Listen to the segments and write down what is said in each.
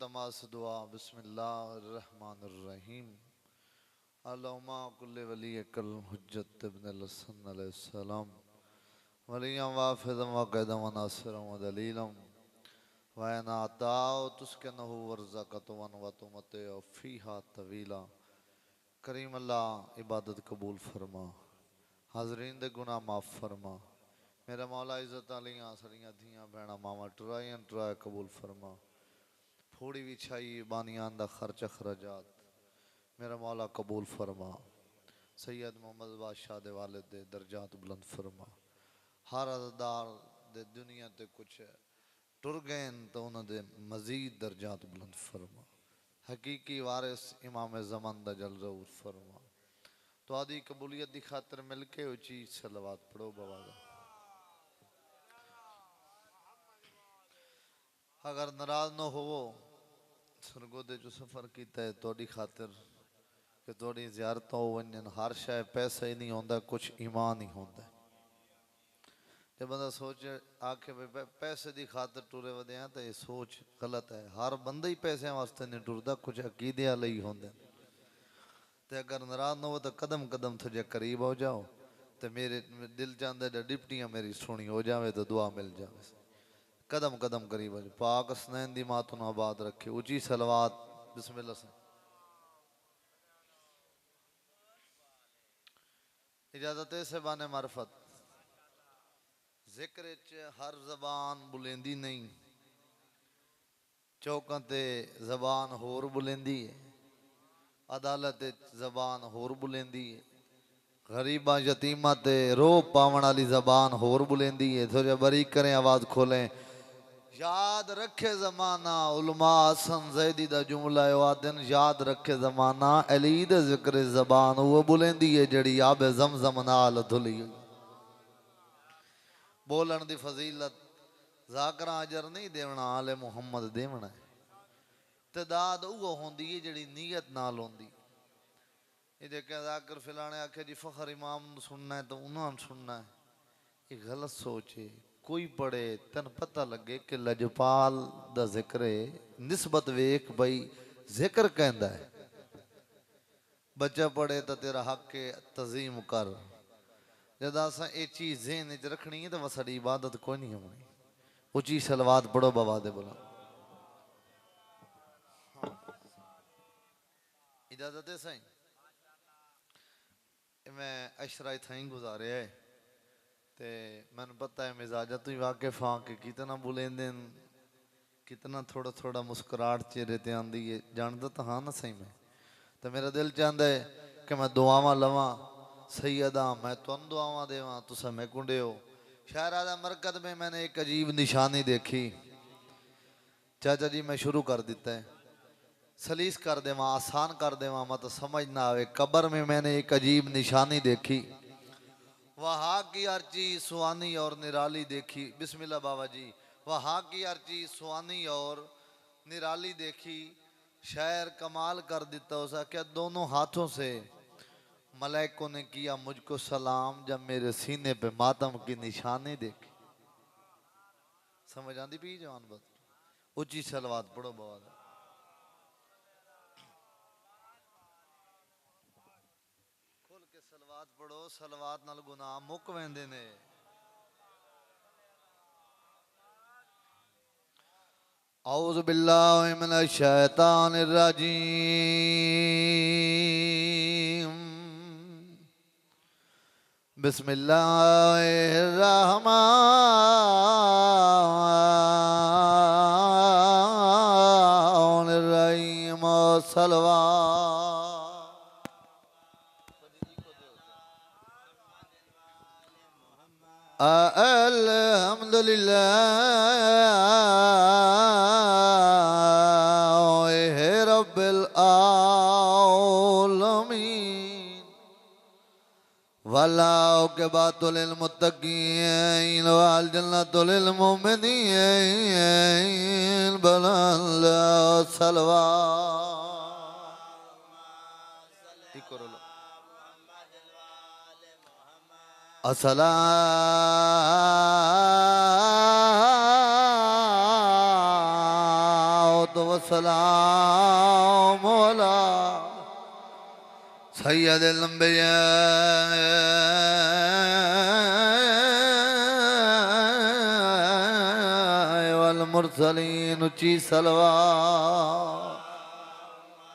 इल्तमास दुआ बिस्मिल्लाहिर्रहमानिर्रहीम। अल्लाहुम्मा कुल्ले वली कल हुज्जत इब्न हसन अलैहिस्सलाम वलिया वाफिदम व क़ैदम व नासिरम व दलीलम व अताओ तुस्किनहु वर्ज़क़तवन व तुमतिउ फ़ीहा तवीला। करीम अल्लाह इबादत कबूल फरमा, हाज़रीन दे गुनाह माफ़ फरमा। मेरा मौला इज़्ज़त आलियां सड़ियां धियां भैणां मावां टुराइयां टुराए कबूल फरमा। थोड़ी विछाई बानियान दा खर्च अखराजात मेरा मौला कबूल फरमा। सैयद मोहम्मद बादशाह दे वालिद दे दर्जात बुलंद फरमा। हर अज़दार दे दुनिया ते कुछ टुर गए तो उन्होंने मजीद दर्जात बुलंद फरमा। हकीकी वारिस इमाम ज़मान दा जल ज़रूर फरमा। तो आदि कबूलियत दी खातिर मिलके उची सलवात पढ़ो बाबा। अगर नाराज न होवो सरगोदे जो सफ़र किया है थोड़ी खातिर कि थोड़ी ज़ियारतों वजन हर शय पैसा ही नहीं होता, कुछ ईमान ही होता। जब बंदा सोचे आखे भाई पैसे की खातिर टुरे वधे तो ये सोच गलत है। हर बंदा ही पैसे वास्ते नहीं टुरदा, कुछ अकीदे वाले ही होंगे। तो अगर नाराज न हो तो कदम कदम तुझे करीब हो जाओ। तो मेरे दिल चाहता है डिप्टियाँ मेरी सोनी हो जाए तो दुआ मिल जाए। कदम कदम करीब हो जाए। पाक हसनैन दी मात नूं आबाद रखे। उची सलवात बिस्मिल्लाह से इजाजत से बाने मार्फत जिक्र हर जबान बुलेंदी नहीं, चौकों ते जबान होर बुलेंदी है, अदालत जबान होर बुलेंदी है, गरीबा यतीमा ते रो पावन वाली जबान होर बुलेंदी है। थोड़ा बरीक करें, आवाज खोलें। याद रखे जमाना उलमा हसन ज़ैदी दा जुमला है वादन। याद रखे जमाना अली दे जिक्र जबान वो बुलेंदी है जड़ी आबे ज़मज़म नाल धुली। बोलन दी फजीलत जाकरा अजर नहीं देवना, आले मुहम्मद देवना है। तदाद वो होंदी है जड़ी नीयत नाल होंदी। ये देखे जाकर फिलाने आखे जी फखर इमाम सुनना है तो उन्होंने सुनना है, ये गलत सोच है। कोई पढ़े तन पता लगे कि लजपाल दा जिक्र है, निस्बत वेख भाई जिक्र कहंदा है। बच्चा पढ़े तो तेरा हक है तज़ीम कर। जब असा ये चीज ज़हन च रखनी है तो वह साड़ी इबादत कोई नहीं होनी। उची सलवात पढ़ो बाबा दे बोला। इजाजत है सही। मैं अशरा इतना ही गुजारे है ते मैंने पता है मिजाजा तू वाकिफ हाँ कि कितना बुलेंदे कितना थोड़ा थोड़ा मुस्कुराहट चेहरे ते आंदी है। जानता तो हाँ ना सही में। तो मेरा दिल चाहता है कि मैं दुआवां लवां सैयदा, मैं तुम दुआवां देवां तुसा मैं कुंडे हो। शहरादा मरकत में मैंने एक अजीब निशानी देखी। चाचा जी मैं शुरू कर देता है, सलीस कर देवा आसान कर देवा मत समझ ना आवे। कब्र में मैंने एक अजीब निशानी देखी, वहाँ की हर चीज सुहानी और निराली देखी। बिस्मिल्लाह बाबा जी। वहाँ की हर चीज सुहानी और निराली देखी। शायर कमाल कर देता उसा क्या दोनों हाथों से मलाइकों ने किया मुझको सलाम जब मेरे सीने पे मातम की निशानी देखी। समझ आंदी पी जवान बस। उची सलवात पढ़ो बाबा। खुल के सलवात पढ़ो, सलवात नाल गुनाह मुक वेंदे ने। औज़ु बिल्लाहि मिनश शैतानिर रजीम। बिस्मिल्लाहिर्रहमानिर्रहीम। सलवात अल्हम्दुलिल्लाह रब्बिल आलमीन वल्लाहु के बातुल मुत्तकीन वल जन्नतुल मुमिनीन बुलंद सलवात करो। अस्सलातु वस्सलाम अला सय्यदिल अंबिया वल मुरसलीन। उच्ची सलवा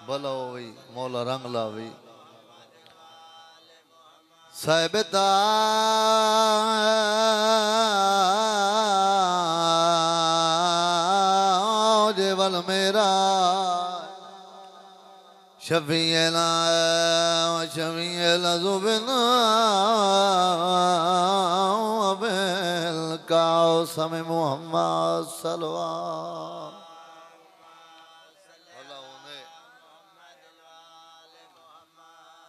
भला होई मौला रंग लावी साहिबता जेवल मेरा शफीना शफीना जुबना अबिल काओ समय मोहम्मद सलवा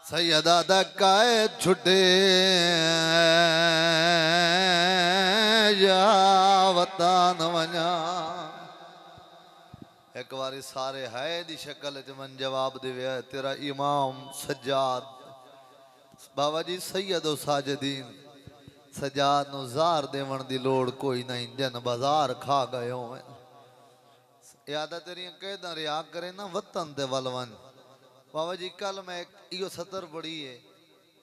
सैयदा दक्काए छुटे या वतन वञा। एक बारी सारे है दी शक्ल च मन जवाब दिया तेरा इमाम सज्जाद बाबा जी सैयद साजदीन सज्जाद नु ज़ार देवण दी लोड़ कोई नहीं जन बाजार खा गए हो याद तेरिया कैदा रिया करे ना वतन ते वलवन। बाबा जी कल मैं इो सतर पढ़ी है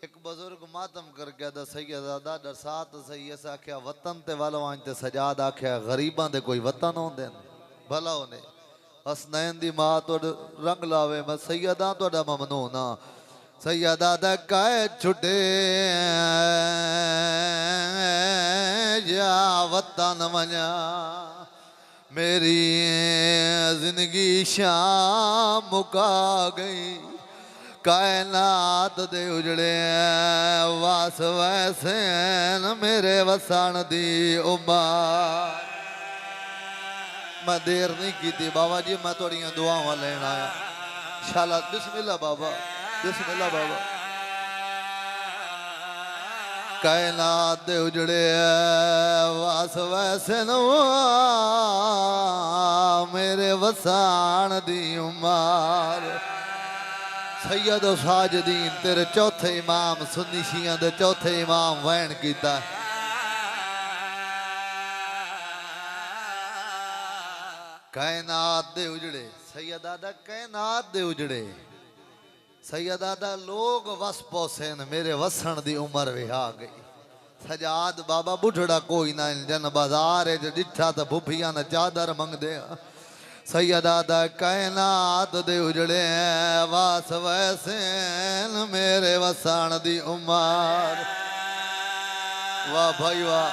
एक बुजुर्ग मातम कर गया दा सैयदा दरसात सही ऐसा आख्या वतन ते वलवन ते सजाद आख्या गरीबां दे कोई वतन होंदे भला होने हसनैन दी मां तो रंग लावे मैं सैयदा तोड़ा ममनून हाँ सैयदा दक्काए छुटे या वतन वञा। मेरी जिंदगी शाम मुका गई कायनात दे उजड़े वास वैसे मेरे वसान दी उम्र। मैं देर नहीं की थी बाबा जी मैं थोड़िया दुआवां लेन आया शाला बिस्मिल्लाह बाबा बिस्मिल्लाह बाबा। कायनात दे उजड़े वास वैसे न मेरे वसान दी उम्र। सैयद साजदीन तेरे चौथे इमाम सुन्नी शियां दे चौथे इमाम वैन कीता कायनात दे उजड़े सैयदा दा कायनात दे उजड़े सैयदा दा लोग वस पौसे न मेरे वसन दी उम्र वे आ गई। सजाद बाबा बुढ़ड़ा कोई ना जन बाजार डिठा तो भुफिया न चादर मंगदे सैयदा दा कायनात दे उजड़े वास वैसे न मेरे वसन दी उम्र। वाह भाई वाह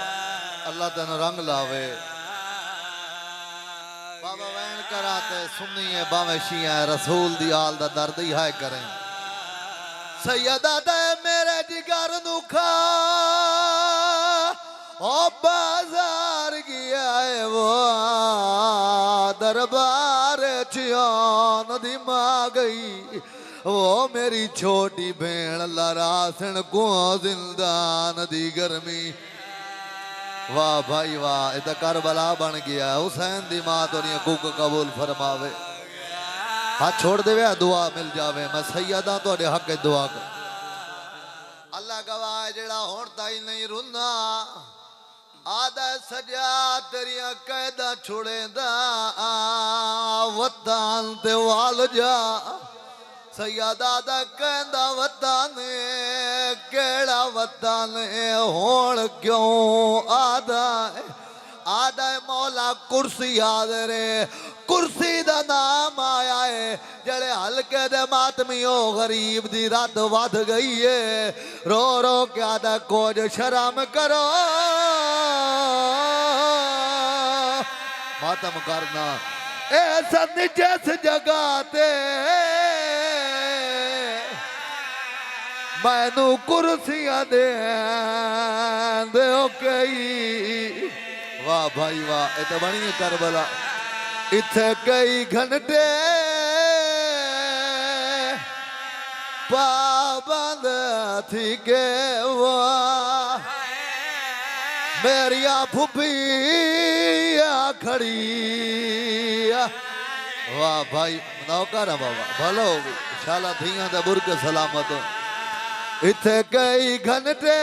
अल्लाह तेन रंग लावे बाबा वैन कराते सुन्नी है बावे शिया रसूल दी आल दा दर्द ही है करें। सैयदा दे मेरे जिगर नु खा ओ बाजार गया है वो दरबार चियान दी मां गई वो मेरी छोटी भेण लरासन को जिंदान दी गर्मी। वाह भाई वाह इधर करबला बन गया हुसैन दी मां तो कुक कबूल फरमावे हाथ छोड़ देवे दुआ मिल जावे। मैं सैयदा तोड़े हक दुआ कर अल्लाह गवाह जेड़ा हुण ताई नहीं रुना आदा सजा तेरिया कैदा छुड़ेंदा वतन ते वाल जा। सैयदा दा कहंदा वतन केड़ा वतन हुण क्यों आदा आदा मौला कुर्सी आदरे कुर्सी दा नाम आया है जड़े हल्के दे मातमियों गरीब दी रद वध गई है रो रो क्या दा कुछ शर्म करो मातम करना ऐसा जिस जगह ते मैनू कुर्सियां दे कई। वाह भाई वाह ये तो बनी करबला इथे कई घंटे पाबंद थी के वाह मेरिया फुफिया खड़ी। वाह भाई नौकर है बाबा भलो होगी शाला थियां दे बुरक सलामत इथे कई घंटे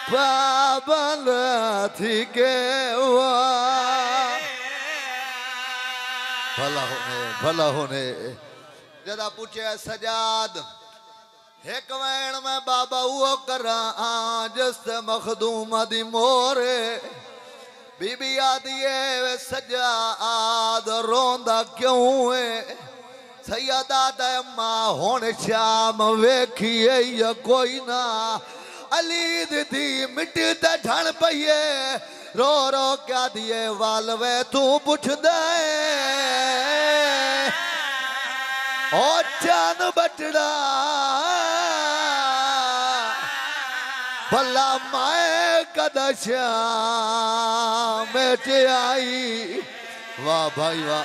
पाबंद थी के भला होने जदा पूछे सजाद एक वैन में बाबा वो करा जिस मखदूम दी मोरे बीबी आदि वे सजाद रोंदा क्यों है सैयदा अम्मा हुण शाम वेखिए या कोई ना अली दी मिट ते ढण पईए रो रो क्या दिए वाल वे तू पुछ दे ओ चांद बटड़ा भला माए कदा श्याम आई वाह भाई वाह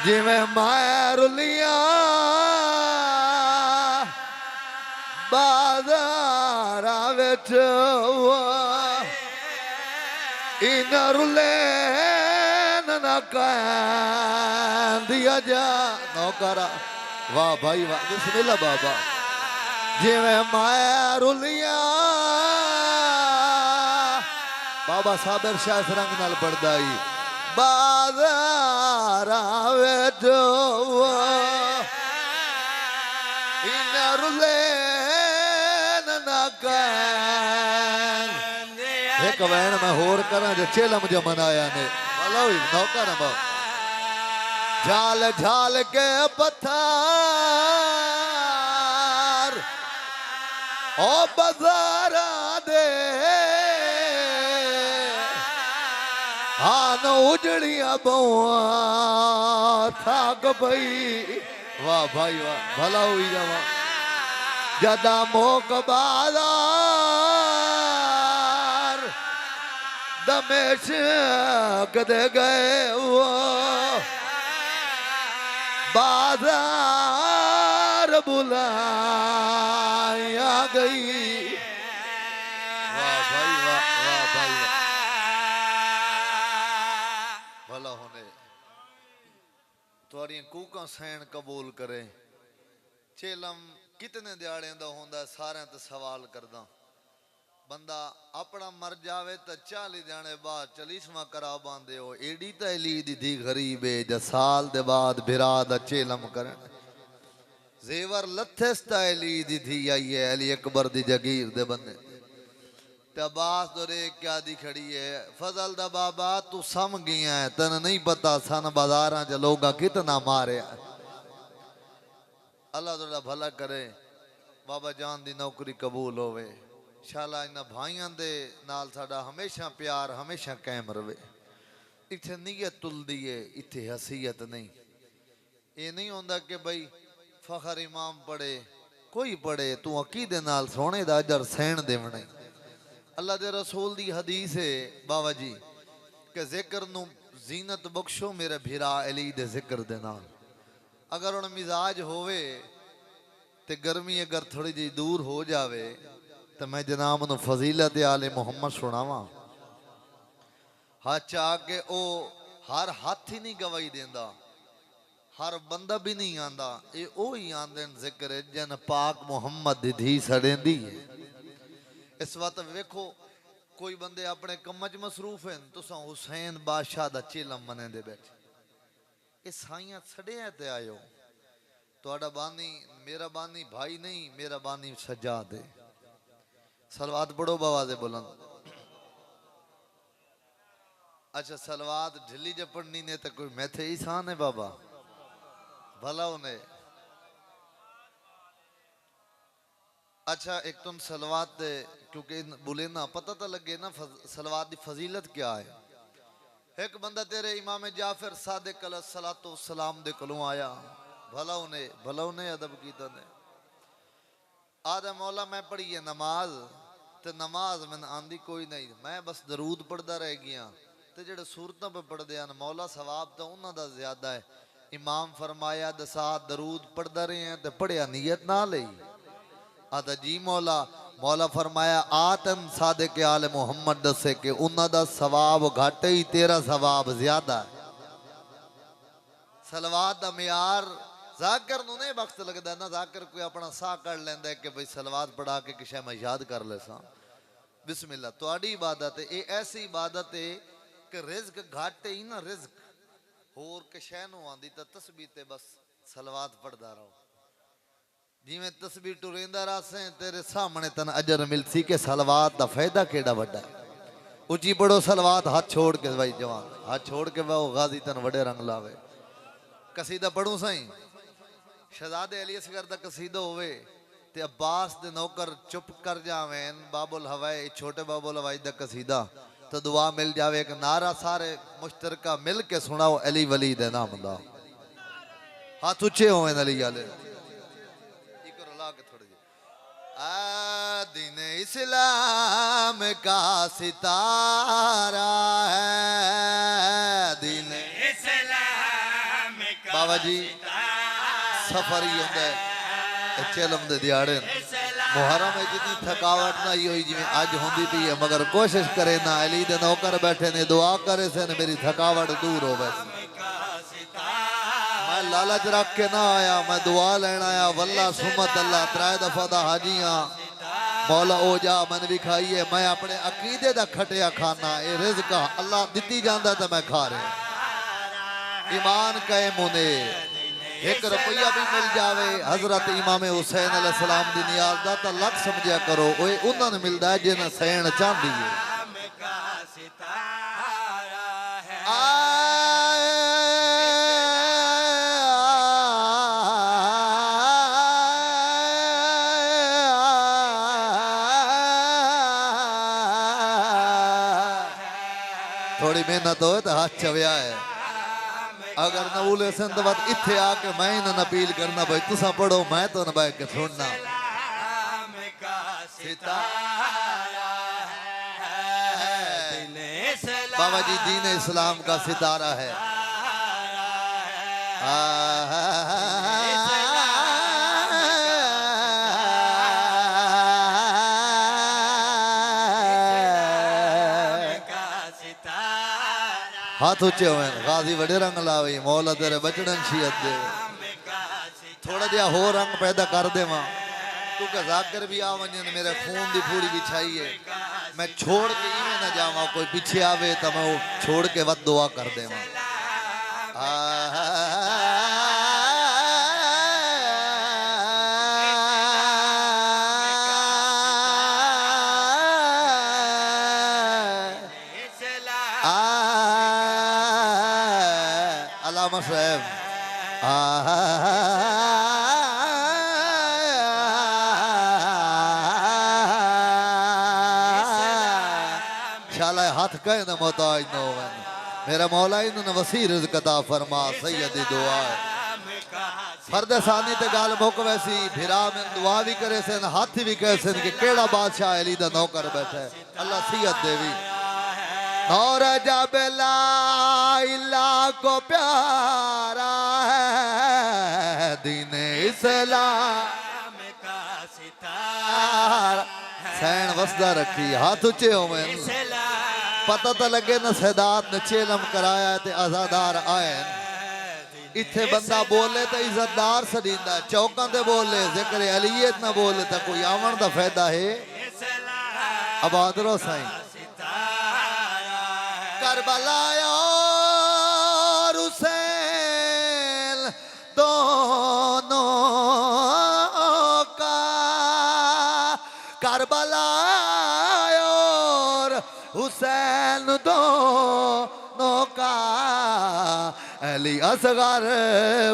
जिमें माया रुलिया बाजारा विच इन रुले न दिया जा नौकरा वाह भाई वाह बिस्मिल्लाह बाबा जिमें माया रुलिया बाबा साबिर शाह रंग नाल पड़दाई बाजारा विच इन रुले एक वैन में होर करा जो चेलम जो मनाया ने वाला हुई नौका ना बाप झाल झाल के पत्थर ओ बाजारा दे हान उजड़िया बउआ थाक पई वाह भाई वाह भला हुई जावा जदा मोक बाजार दमेश कदे गए वो बाजार बुलाया गई वाह भाई वाह भाई वाह भला होने तुहाड़ियां कूकां सैन कबूल करे चेलम कितने दिहाड़े दा होंदा सारे ते सवाल करदा बंदा अपना मर जावे तो 40 जाने बाद 40वां करा बांधे हो एडी तैली दी गरीब है ज साल दे बाद बिरा दा चेलम करन जेवर लथेस तैली दी थी आई है अली अकबर दी जगीर दे बंदे तबास दोरे क्या दी खड़ी है फजल दा बाबा तू सम गया है तन नहीं पता सन बाजारां च लोगा कितना मारे अल्लाह तुहाडा भला करे बाबा जान दी नौकरी कबूल होवे शाला इन्हां भाइयां दे नाल साडा हमेशा प्यार हमेशा कायम रवे इत्थे नीयत तुलदी है इत्थे हसीयत नहीं ये नहीं होंदा कि भाई फखर इमाम पढ़े कोई पढ़े तू अकीदे नाल सोने दा अजर सैन देवना अल्लाह दे रसूल दी हदीस है बाबा जी कि जिक्र नू जीनत बख्शो मेरे भिरा अली दे जिक्र दे नाल अगर उन मिजाज होवे ते गर्मी अगर थोड़ी जी दूर हो जावे तो मैं जनाब नू फजीलत आले मुहम्मद सुनावा हाथ आके ओ हर हाथ ही नहीं गवाही देंदा हर बंदा भी नहीं आंदा ये ओ ही आंदे जिक्र जन पाक मुहम्मद दी धी सड़ेंदी है इस वक्त वेखो कोई बंदे अपने कम च मसरूफ हैं तुसा हुसैन बादशाह दा चेलम मने दे बैठे ये साइयां सड़िया ते आयो तुहाडा बानी मेरा बानी भाई नहीं मेरा बानी सज्जाद है सलवात पढ़ो बाबा दे बुलंद अच्छा सलवात ढिली ज पढ़नी ने तो कोई मैथे ईसान है बाबा भला उन्हें अच्छा एक तुम सलवात दे क्योंकि बोले ना पता तो लगे ना सलवात की फजीलत क्या है एक बंदा तेरे इमाम जाफर सादिक अलैहिस्सलातु वस्सलाम दे कोलों आया भला उन्हें अदब कीता ने आदे मौला मैं पढ़ी है नमाज ते नमाज मैंने आंदी कोई नहीं मैं बस दरूद पढ़दा रह गया ते जेड़े सूरतां पे पढ़दे हैं मौला सवाब तो उन्हां दा ज्यादा है इमाम फरमाया दसा दरूद पढ़दा रहे हैं ते पढ़िया नियत ना लई आदा जी मौला मौला फरमाया आतन सादिक आले मुहम्मद दसे के उन्हां दा सवाब घट ही तेरा सवाब ज्यादा है सलवात दा मियार जाकर नू नहीं वक्त लगता ना जाकर कोई अपना साह कर लेंदा है कि भाई सलवात पढ़ा के किसी मैं याद कर ले सा बिस्मिल्लाह तुहाडी इबादत है ये ऐसी इबादत है कि रिज्क घट ही ना रिज्क होर किशे नूं आंदी तां तस्बीह ते बस सलवात पढ़दा रहो। जिवें तस्बीह टुरेंदा रहासें तेरे सामने तन अजर मिलसी के सलवात दा फायदा केड़ा वड्डा है। उची पढ़ो सलवात, हाथ छोड़ के भाई जवान, हाथ छोड़ के वो गाजी तन वडे रंग लावे। कसीदा पढ़ूं साईं, शहजादे अली असगर दा कसीदा होवे ते अब्बास दे नौकर चुप कर जावें, बाबुल हवाई छोटे बाबुल हवाई दा कसीदा तो दुआ मिल जावे। एक नारा सारे मुश्तरका मिल के सुनाओ अली वली दे नाम दा। हाथ ऊंचे होवें अली वाले दिन इस्लाम का सितारा है, दिन इस्लाम का बाबा जी सफर ही होंगे चलम दे दिहाड़े मुहर्रम में जितनी थकावट ना ही हुई जिवें अज होंदी पई है, मगर कोशिश करे ना अली दे नौकर बैठे ने दुआ करे से मेरी थकावट दूर हो वैसे। मैं लालच रख के ना आया, मैं दुआ लेना आया। वल्ला सुमत अल्लाह 3 दफा दा हाजियां मौला ओ जा मन भी खाइए। मैं अपने अकीदे दा खटिया खाना, ए रिज़्क अल्लाह दिती जांदा ते मैं खा रहा। ईमान कहे मुने 1 रुपया भी मिल जावे हजरत इमाम हुसैन अलैहिस्सलाम दी नियाज दा तां लख समझिया करो ओए उन्हां नूं मिलदा है जिन्हां सैण चाहंदी है। थोड़ी मेहनत हो तो हाथ चव्या है। अगर नबूल हसन तो बात इत्थे आके मैं ना अपील करना भाई तुसा पढ़ो, मैं तो न बैठ के सुनना। बाबा जी दीन इस्लाम का सितारा है। हाथ ऊंचे हुए गाजी वडे रंग लावे मौला तेरे बचड़न शियत दे। थोड़ा जिहा हो रंग पैदा कर देवा क्योंकि जाकर भी आ वजन मेरे खून दी पूरी बिछाई है। मैं छोड़ के इवें ना जावा, कोई पीछे आवे तो मैं वो छोड़ के वत दुआ कर देवा। साहब शाला हाथ कहे ना मोहताज न हो मेरा मौला इन्होंने वसी रिज़्क अता फरमा सैयदी दुआ है। फर्द सानी ते गाल मुक वैसी फिरा में दुआ भी करे सन हाथ भी कहे सन कि केड़ा बादशाह अली दा नौकर बैठा है। अल्लाह सियत देवी और जब ला इलाह को प्यारा है दीन इस्लाम का सितारा। सैन वसदा रखी हाथ ऊंचे हो में पता तो लगे न सदात ने चेलम कराया ते आजादार आए। इत्थे बंदा बोले तो इज्जतदार सदींदा, चौकां ते बोले जिक्र अलीयत न बोले तो कोई आवन दा फायदा है। आबाद रहो साईं। करबला और हुसैन दोनों का, करबला और हुसैन दोनों का अली असगर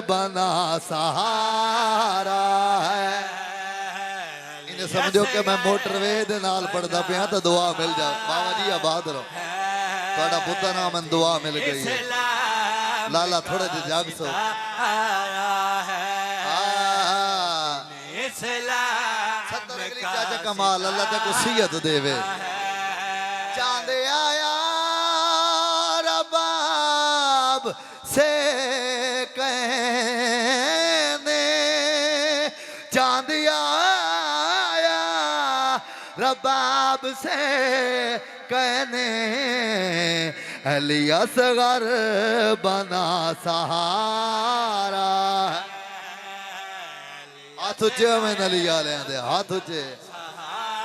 बना सहारा है। इन्हें समझो कि मैं मोटरवे दे नाल पढ़दा पिया तो दुआ मिल जा। बाबा जी आबाद रहो, थोड़ा पुत्र नाम दुआ मिल गई है। लाला थोड़े जे जाग सो चाचा कमाल अल्लाह तक वसीयत देवे। चांद आया रबाब से कहने, चांद आया रबाब से कहने अली असगर बना सहारा। हाथ उच्चे में नली आले हाथ उच्चे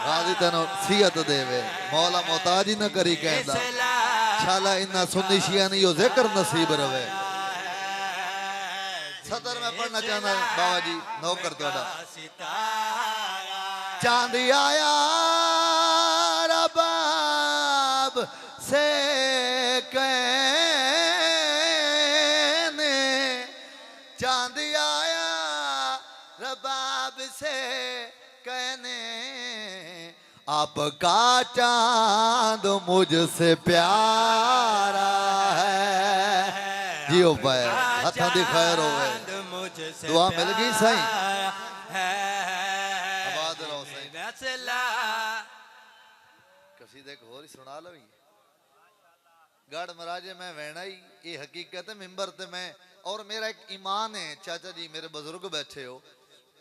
गाजी तेन सियत देवे। मौला मोहताजी न करी कहता शाला इन्ना सुन्नी शिया नहीं हो जिक्र नसीब रवे। सतर मैं पढ़ना चाहना बाबा जी नौकर थोड़ा चांदी आया रबाब से कहने चांदी आया रबाब से कहने आपका चांद मुझसे प्यारा है जियो पाए हथा दी खैर हो गए दुआ मिल गई सही आबाद रहो सही कसीदे को होरी सुना लो गढ़ महाराजे मैं वैना ही ये हकीकत है मिंबर ते मैं और मेरा एक ईमान है चाचा जी मेरे बुजुर्ग बैठे हो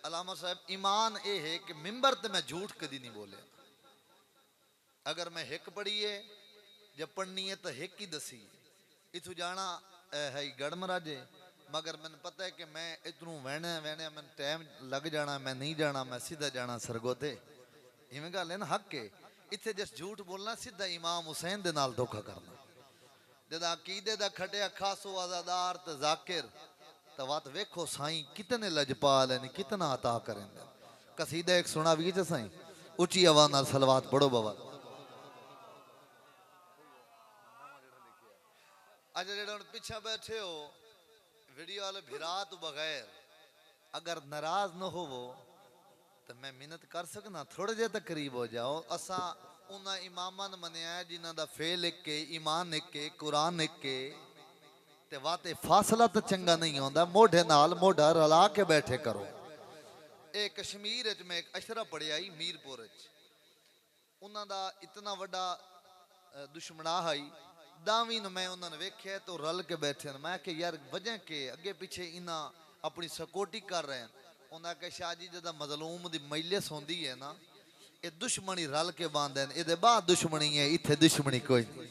अलामा साहब ईमान ये है कि मिंबर ते मैं झूठ कदी नहीं बोले अगर मैं हिक पढ़ी है जब पढ़नी है तो हिक ही दसी इथू जाना है गढ़ महाराजे मगर मैंने पता है कि मैं इतनू वहने वहने मैं टाइम लग जाना मैं नहीं जाना मैं सीधा जाना सरगोते इवें गल है ना हक है इत्थे जिस झूठ बोलना सीधा इमाम हुसैन दे नाल धोखा करना जदा अकीदे दा खटिया खासो आजादार ते जाकिर तो बात वेखो साईं कितने लजपाल हैं कितना अता करेंगे कसीदा एक सुना भी च साईं उची आवाज नाल सलवात पढ़ो बाबा अच्छा जेड़ा हुण पीछे बैठे हो वीडियो वाले भिरा तो बगैर अगर नाराज न होवो तो मैं मिन्नत कर सकना थोड़े जे तक करीब हो जाओ असा उन्हें इमामा ने मनिया जिन्हां दा फेल एक के ईमान एक के कुरान एक के ते वाते फासला तो चंगा नहीं होंदा मोढे नाल मोढा रला के बैठे करो ए कश्मीर च मैं एक अशरा पढ़िया ही मीरपुर च उन्हां दा इतना वड्डा दुश्मना है दावी ने मैं उन्होंने वेख्या तो रल के बैठे मैं कि यार वजह के अगे पीछे इन्हां अपनी सकोटी कर रहे हैं उन्हें कहा शाह जी जदा मजलूम दी मैलियत होंदी है ना ये दुश्मनी रल के बांधे ये बाद दुश्मनी है इत्थे दुश्मनी कोई नहीं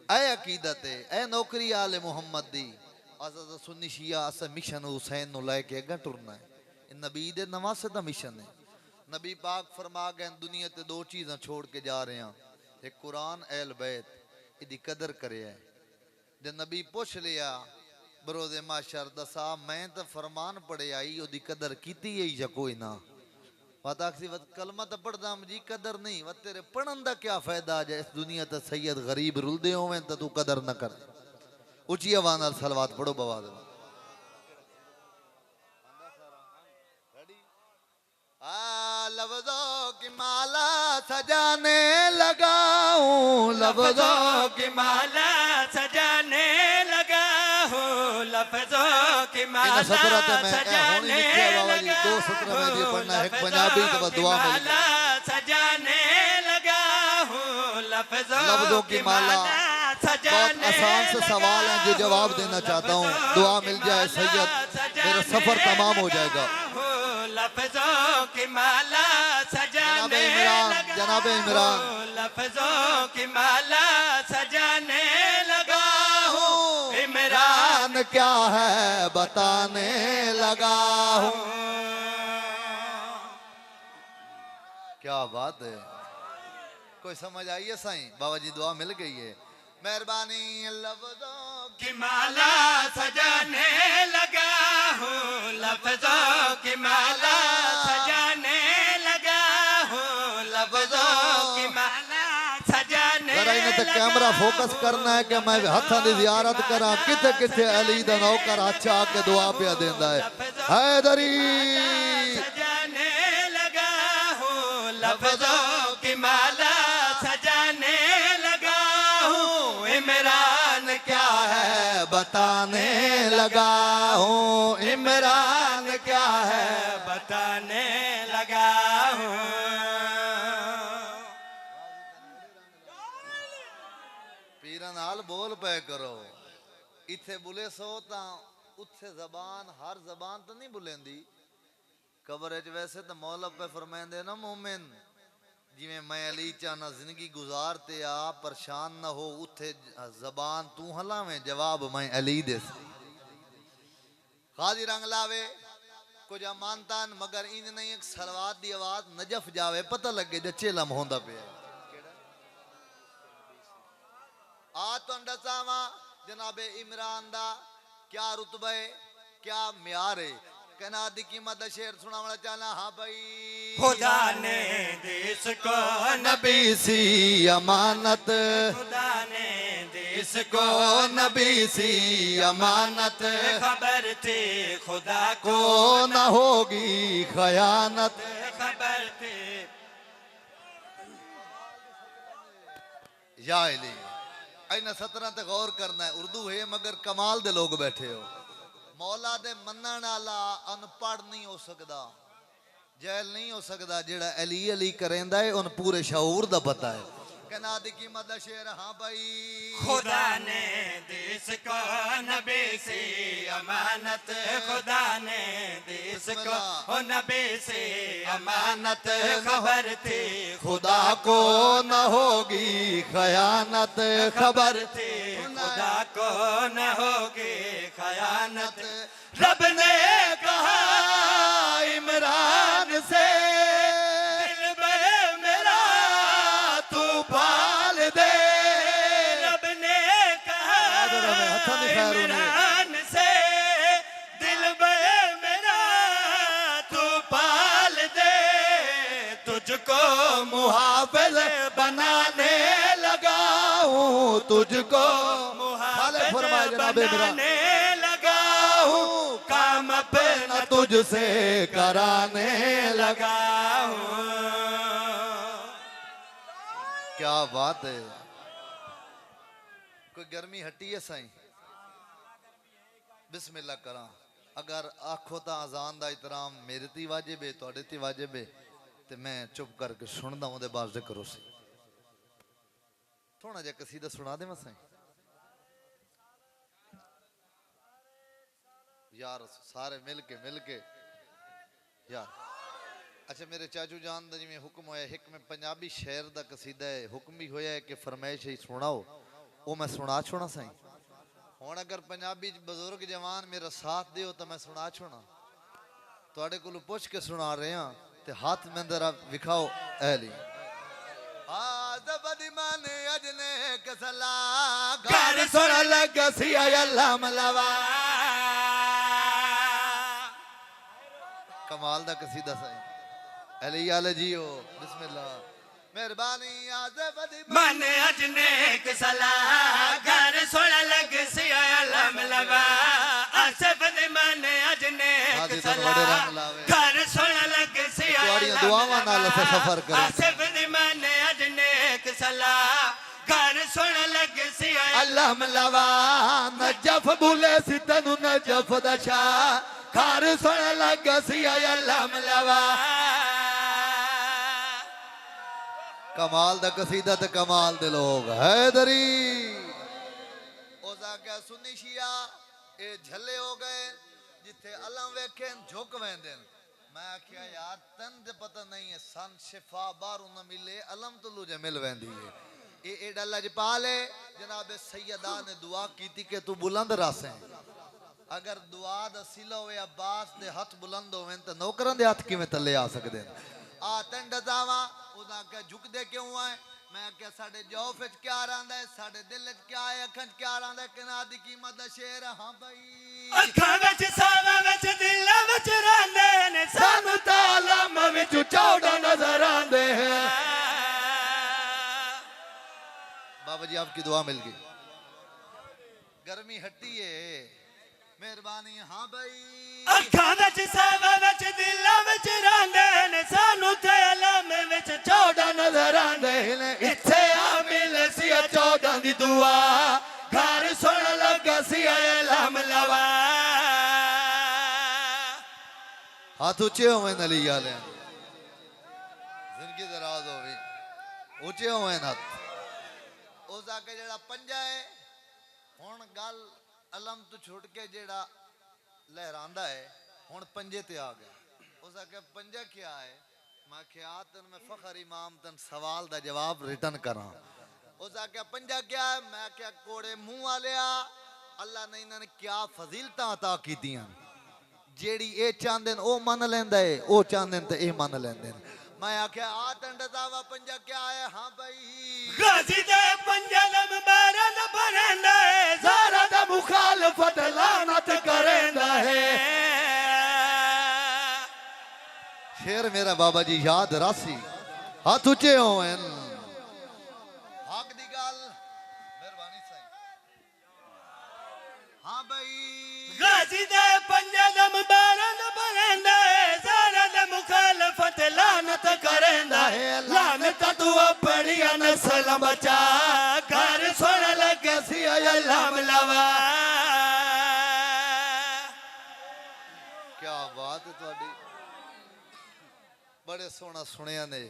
ऐ अकीदत है ऐ नौकरी आले मुहम्मद दी असा सुन्नी शिया असा मिशन हुसैन नु लेके अगे टुरना है नबी दे नवासे दा मिशन है नबी पाक फरमा गए दुनिया ते दो चीज़ां छोड़ के जा रहे हैं एक कुरान अहल बैत इदी कदर करे है जे नबी पूछ लिया बरोदे माशर दसा मैं तो फरमान पढ़े आई ओदी कदर कीती है या कोई ना पता वत कलमा तो पढ़दा जी कदर नहीं वत तेरे पढ़न दा क्या फायदा जे इस दुनिया ते सैयद गरीब रुलदे होवें तो तू कदर न कर उची आवाज नाल सलवात पढ़ो बाबा लफ्ज़ों की माला सजाने लगाऊं लफ्ज़ों की माला सजाने लगा हूँ लफ्ज़ों की माला सजाने लगा दो सत्र में ये पढ़ना है पंजाबी तो दुआ मिल सजाने लगा हूँ लफ्ज़ों की माला बहुत आसान से सवाल है जो जवाब देना चाहता हूँ दुआ मिल जाए सैयद मेरा सफर तमाम हो जाएगा लफ्ज़ों की माला सजाने लगा जनाब इमरान लफ्ज़ों की माला सजाने लगा हूँ इमरान क्या है बताने लगा हूँ क्या बात है कोई समझ आई है साईं बाबा जी दुआ मिल गई है मेहरबानी लफ्ज़ों की माला सजाने लगा हूँ लफ्ज़ों की माला सजाने लगा हूँ लफ्ज़ों की माला सजाने जरा इन्हें तो कैमरा फोकस करना है कि मैं हथां दी ज़ियारत करा किथे किथे अली दा नौकर अच्छा आके दुआ पिया देंदा है हैदरी सजाने लगा हूँ लफ्ज़ों की माला सजाने लगा हूँ इमरान क्या है बताने लगा हूँ इमरान क्या है बताने लगा हूँ पीरा नाल बोल पे करो इथे बुले सो ता उत्थे जबान हर जबान तो नहीं बुलेंदी कबर च वैसे तो मौला पे फरमांदे ना मोमिन जिमें मैं अली चाहना जिंदगी गुजारते आ परेशान न हो उथे जबान तू हलावें जवाब मैं अली दे खादी रंग लावे कुछ मानतान मगर इन नहीं एक सलवात दी आवाज नजफ जावे पता लगे जे चेलम होंदा पे आ तो दसावा जनाबे इमरान दा क्या रुतबा है क्या म्यार है कहना दी कीमत दा शेर सुनावना चाहना हाँ भाई खुदा ने दी इसको नबी सी अमानत खुदा ने दी इसको नबी सी अमानत खबर थी खुदा को को न होगी खयानत खबर थी या इली इन सतरां ते गौर करना है उर्दू है मगर कमाल दे लोग बैठे हो मौला दे मनण वाला अनपढ़ नहीं हो सकदा जैल नहीं हो सकदा जेड़ा अली अली करेंदा है उन पूरे शऊर दा पता है कहना दी कीमत दा शेर हाँ भाई खुदा ने दी इसको नबी सी अमानत खुदा ने दी इसको नबी सी अमानत खबर थी खुदा को न होगी खयानत खबर थी खुदा को न होगी खयानत रब ने कहा इमरान से दिल में मेरा तू पाल दे रब ने कहा इमरान से दिल में मेरा तू पाल दे तुझको मुहाफिज बनाने लगा हूँ तुझको मुहाफिज फरमाया जनाबे मेरा बनाने लगा हूँ काम अपना तुझसे कराने लगा लगा हूँ क्या बात है कोई गर्मी हटी है साईं बिस्मिल्लाह करा अगर आखो तो अजान दा इतराम मेरे ती वाजिब है तुहाडे ती वाजिब है ते मैं चुप करके सुनदा हूं दे बाद जिक्र उसी थोड़ा जिहा कसीदा सुना दे मैं साईं यार सारे मिल के यार अच्छा मेरे चाचू जान दा जिवें हुक्म होया एक में पंजाबी शेर दा कसीदा है हुक्म भी होया है कि फरमाइश ही सुनाओ वो मैं सुना छोड़ा साईं हुण अगर पंजाबी बुजुर्ग जवान मेरा साथ दियो तो मैं सुना छोड़ा तुहाडे कोलों पुछ के सुना रहे हां ते हाथ में जरा विखाओ ऐली आज़बदी माने अजने कसला घर सुन लगा सी अल्लाह मलवा कमाल दा कसीदा साईं अली आले जियो बिस्मिल्लाह मेहरबानी आज़बदी मन अजने कसला घर सुन लग सी अलम लवा आसफ दे मन अजने कसला घर सुन लग सी तुहाड़ियां दुआवां नाल असां सफर करें आसफ दे मन अजने कसला घर सुन लग सी अल्लाह मलवा नजफ बुले सी तनु नजफ दा शाह घर सुन लगा सी अल्लाह मलवा कमाल दा कसीदा ते कमाल दे लोग हैदरी ओदा क्या सुन्नी शिया ए झल्ले हो गए जिथे अलम वेखे झुक वेंदे मैं आख्या यार तन ते पता नहीं है सन शिफा बारू न मिले अलम तो लुजे मिल वेंदी है ए डल्ला ज पा ले जनाब सैयदा ने दुआ कीती कि तू बुलंद रस है अगर दुआ दा सिला होवे अब्बास दे हाथ बुलंद होवें ते नौकरां दे हाथ किवें थल्ले आ सकदे आ तन दजावा ओदा क्या झुकदे क्यों आए मैं क्या साडे जौफ विच क्या रंदा है साडे दिल विच क्या है अखां च क्या रंदा है कना दी कीमत दा शेर हां भाई अखां विच सावा विच दिल विच रहंदे ने सानू तालम विच चौड़ा नजर आंदे हैं बाबा जी आपकी दुआ मिल गई गर्मी हटी है मेहरबानी हाँ भाई अखां विच सावा विच दिल विच रहंदे ने सानू ते अलम विच चौड़ा नजर आंदे ने इत्थे आ मिल सी चौड़ा दी दुआ घर सुन लगा सी अलम लवा हाथ ऊंचे होवे नली वाले जिंदगी दराज होवे ऊंचे होवे हाथ उस आके जेड़ा पंजा है हुन गल अलम तो छुट के जेड़ा लहरांदा है हुन पंजे ते आ गया उस आके पंजा क्या है मैं क्या तन में फखर इमाम तन सवाल दा जवाब रिटर्न करा उस आके पंजा क्या है मैं क्या कोड़े मुंह वालिया अल्लाह ने इन्हां ने क्या फजीलतां अता कीतियां जेड़ी ए चांदे न ओ मन लेंदा है ओ चांदे न ते ए मन लेंदे न मैं आख्या आ तंड दावा पंजा क्या है हां भाई गाजी दे पंजा दम बारन भरंदा है ज़ारा दा मुखालफत लानत करेंदा है फिर मेरा बाबा जी याद रासी हाथ ऊंचे होवन हक दी गल मेहरबानी साईं हां भाई गाजी दे पंजे दम बारन बरंदा है सारा दे मुखालफत लानत करंदा है लानत तू अपनी नस्ल बचा घर सुन लगे सी अल्लाह मलवा क्या बात है ਤੁਹਾਡੀ बड़े सोना सुनिया ने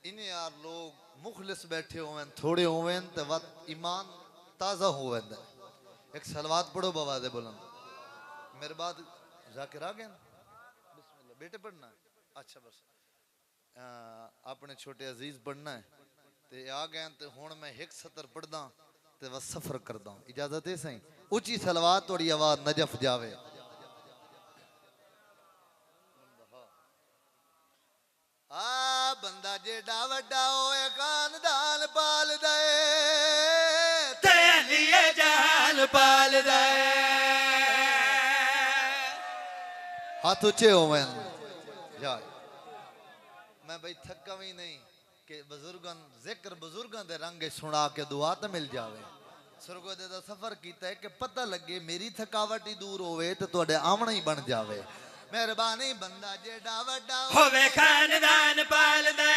इन्हें यार लोग मुखलिस बैठे हुए थोड़े हुए तो वक्त ईमान ताज़ा हुआ एक सलवात पढ़ो बाबा दे बुलंद मेरे बाद जाकिर आ गए बिस्मिल्लाह बेटे पढ़ना है अच्छा बस अपने छोटे अजीज पढ़ना है ते आ गए तो हुण मैं एक सतर पढ़दा ते बस सफर करदा इजाजत है सही ऊंची सलवात थोड़ी आवाज नजफ जावे आ बंदा जेड़ा वड्डा होए खानदान पाल दे ते लिए जान पाल दे हाथ ऊंचे होवन जाए मैं भाई थका भी नहीं कि बुजुर्गन जिक्र बुजुर्गन दे रंग सुना के दुआ तो मिल जावे सुरगोदे दा सफर कीता है कि पता लगे मेरी थकावट ही दूर होवे तो तुहाडे आमना ही बन जावे मेहरबानी बंदा जेड़ा वड्डा होवे खानदान पाल दे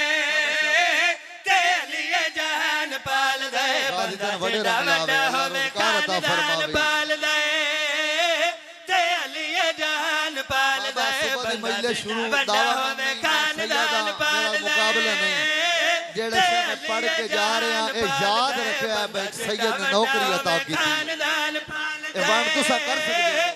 ते लिए जान पाल दे बंदा जेड़ा वड्डा होवे खानदान पाल दे ते लिए जान पाल दे बंदा जेड़ा होवे खानदान पाल दे मुकाबला नहीं जेड़े से पढ़ के जा रहे हैं ए याद रखया है भाई सैयद ने नौकरी अता की खानदान पाल दे ए वाण तुसा कर सकदे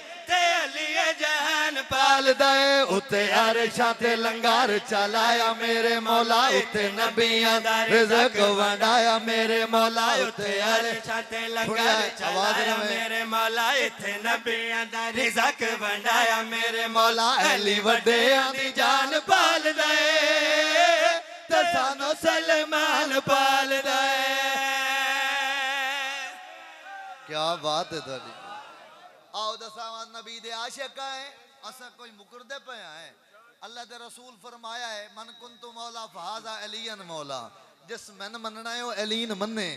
पाल दे उते अरशां ते लंगर चलाया मेरे मौला उते नबियां दा रिज़्क वंडाया मेरे मौला उते अरशां ते लंगर चलाया मेरे मौला उते नबियां दा रिज़्क वंडाया मेरे मौला अली वड्डियां दी जान पाल दे ते सानू सलमान पाल दे क्या बात है ਤੁਹਾਡੀ आओ दसावा नबी दे आशिक है असा कोई मुकरदे पे है अल्लाह दे रसूल फरमाया है मन कुंतु मौला फहाजा अलीन मौला जिस मन मनना है वो अलीन मन्ने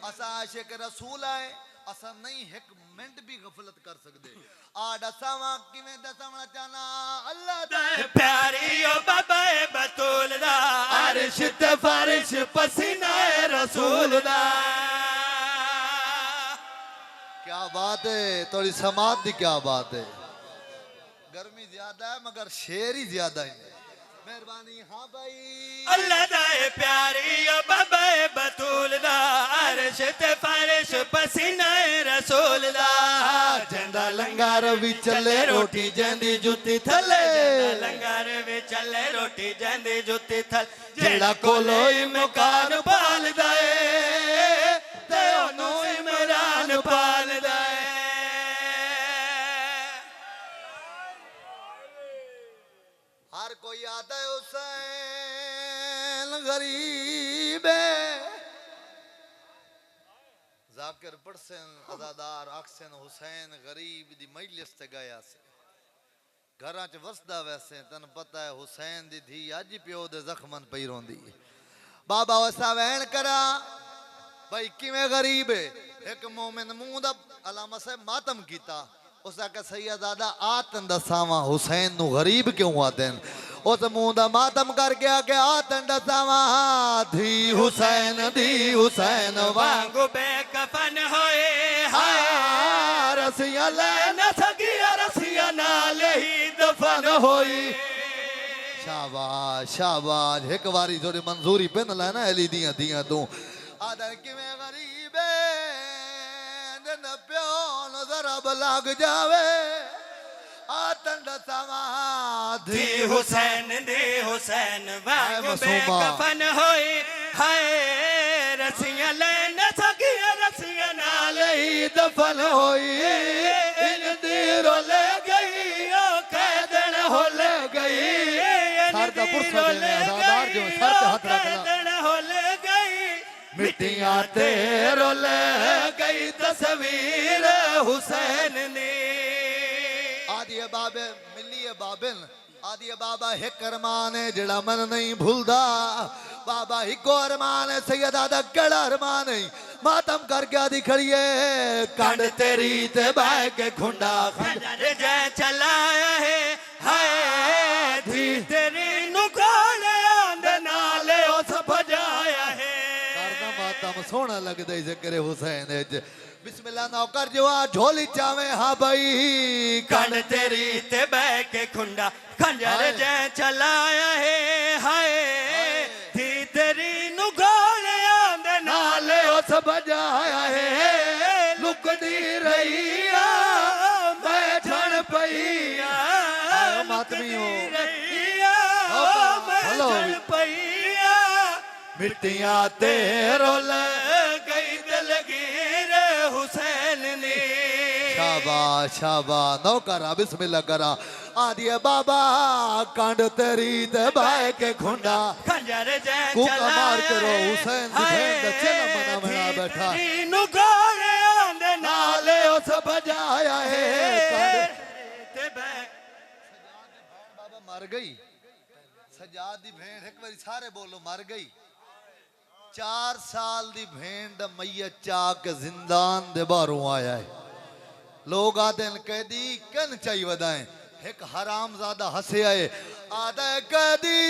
असा आशिक रसूल है असा नहीं एक मिनट भी गफलत कर सकते आ दसावा किवें दसावना चाहना अल्लाह दे प्यारी ओ बाबा बतूल दा अर्श ते फर्श पसीना है रसूल दा क्या बात है थोड़ी समाज दी क्या बात है गर्मी ज्यादा है मगर शेर ही ज्यादा है मेहरबानी हाँ भाई अल्लाह दा प्यारी ओ बाबा बतूल दा अर्श ते फर्श पसीना है रसूल दा जंदा लंगर भी चले रोटी जंदी जुती थले जंदा लंगर भी चले रोटी जंदी जुती थले जेड़ा कोलो इमकान पाल दे ते ओनू इमरान पाल दे हर कोई आता है हुसैन गरीब है जाकिर पड़सन अजादार आखसन हुसैन गरीब दी मजलिस ते गया से घरां च वसदा वैसे तन पता है हुसैन दी धी अज प्यो दे जख्मन पई रोंदी बाबा वसा वैन करा भाई किवें गरीब है एक मोमिन मुंह दा अलामा से मातम कीता उस आके सैयदादा आतन दसावा हुसैन नु गरीब क्यों आते उस मुंह दा मातम करके आके आतन दसावा धी हुसैन वांगू बेकफन होए हाय रसिया ले न सकिया रसिया नाल ही दफन होई शाबाश शाबाश एक बारी थोड़ी मंजूरी पेन लेना अली दियां दियां तू आदर किवें गरीब न प्यो न जरब लग जावे आतन दसावा धी हुसैन वांगू बेकफन होए हाय रसिया ले न सकिया रसिया नाल ही दफन होई इन दी रोल गई ओ कैदन होल गई सर दा पुरसा देने आजादार जो सर पे हाथ रखना होल गई मिट्टियां ते रोल गई तस्वीर हुसैन ने आदि बाबे मिली बाबिल ਆਦੀ ਬਾਬਾ ਇੱਕ ਅਰਮਾਨ ਹੈ ਜਿਹੜਾ ਮਨ ਨਹੀਂ ਭੁੱਲਦਾ ਬਾਬਾ ਇੱਕੋ ਅਰਮਾਨ ਹੈ ਸੈਯਦਾ ਦਾ ਕਿਹੜਾ ਅਰਮਾਨ ਹੈ ਮਾਤਮ ਕਰ ਗਿਆ ਦੀ ਖੜੀਏ ਕੰਡ ਤੇਰੀ ਤੇ ਬਹਿ ਕੇ ਖੁੰਡਾ ਖੰਜਰ ਜੈ ਚਲਾਇਆ ਹੈ ਹਾਏ ਧੀ ਤੇਰੀ ਨੂੰ ਕੋਲਿਆਂ ਦੇ ਨਾਲ ਉਸ ਭਜਾਇਆ ਹੈ ਕਰਦਾ ਮਾਤਮ ਸੋਹਣਾ ਲੱਗਦਾ ਜ਼ਿਕਰ ਹੁਸੈਨ ਵਿੱਚ ਬਿਸਮਿਲ੍ਲਾ ਨਾ ਕਰ ਜਵਾ ਝੋਲੀ ਚਾਵੇਂ ਹਾਂ ਬਈ ਕੰਡ ਤੇਰੀ ਤੇ ਬਹਿ ਕੇ ਖੁੰਡਾ ਖੰਜਰ ਜੈ ਚਲਾਇਆ ਹੈ ਹਾਏ ਧੀ ਤੇਰੀ ਨੂੰ ਗੋਲਿਆਂ ਦੇ ਨਾਲ ਉਸ ਭਜਾਇਆ ਹੈ ਲੁਕਦੀ ਰਹੀ ਆ ਮੈਂ ਛਣ ਪਈ ਆ ਮਾਤਮੀਓ ਹਲੋ ਮਿੱਟੀਆਂ ਤੇ ਰੁੱਲ ਗਈ ਦਲਗੀਰ ਹੁਸੈਨ ਨੇ शाबाश शाबाश नौकरा बिस्मिल्लाह करा आदिए बाबा कांड तेरी ते भाई के खुंडा खंजर जै कूका मार करो हुसैन दी बहन दा चेला मना मना बैठा नु गोलियां दे नाल उस बजाया है ते बह बाबा मर गई सजाद दी भेंट एक बारी सारे बोलो मर गई 4 साल दी भेंट मैयत चाक जिंदान दे बाहरों आया है लोग आदे कैदी कन चाहिए वदाएं एक हराम ज्यादा हंसे आए आदे कैदी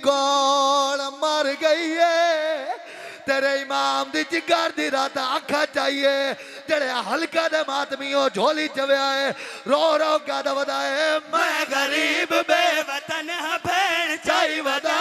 कौन मर गई है तेरे इमाम दी जिगर दी रात आखा चाहिए जड़े हल्का दे मातमियों झोली चव्या है रो रो क्या दा वदाए मैं गरीब बेवतन भेण चाहिए वदा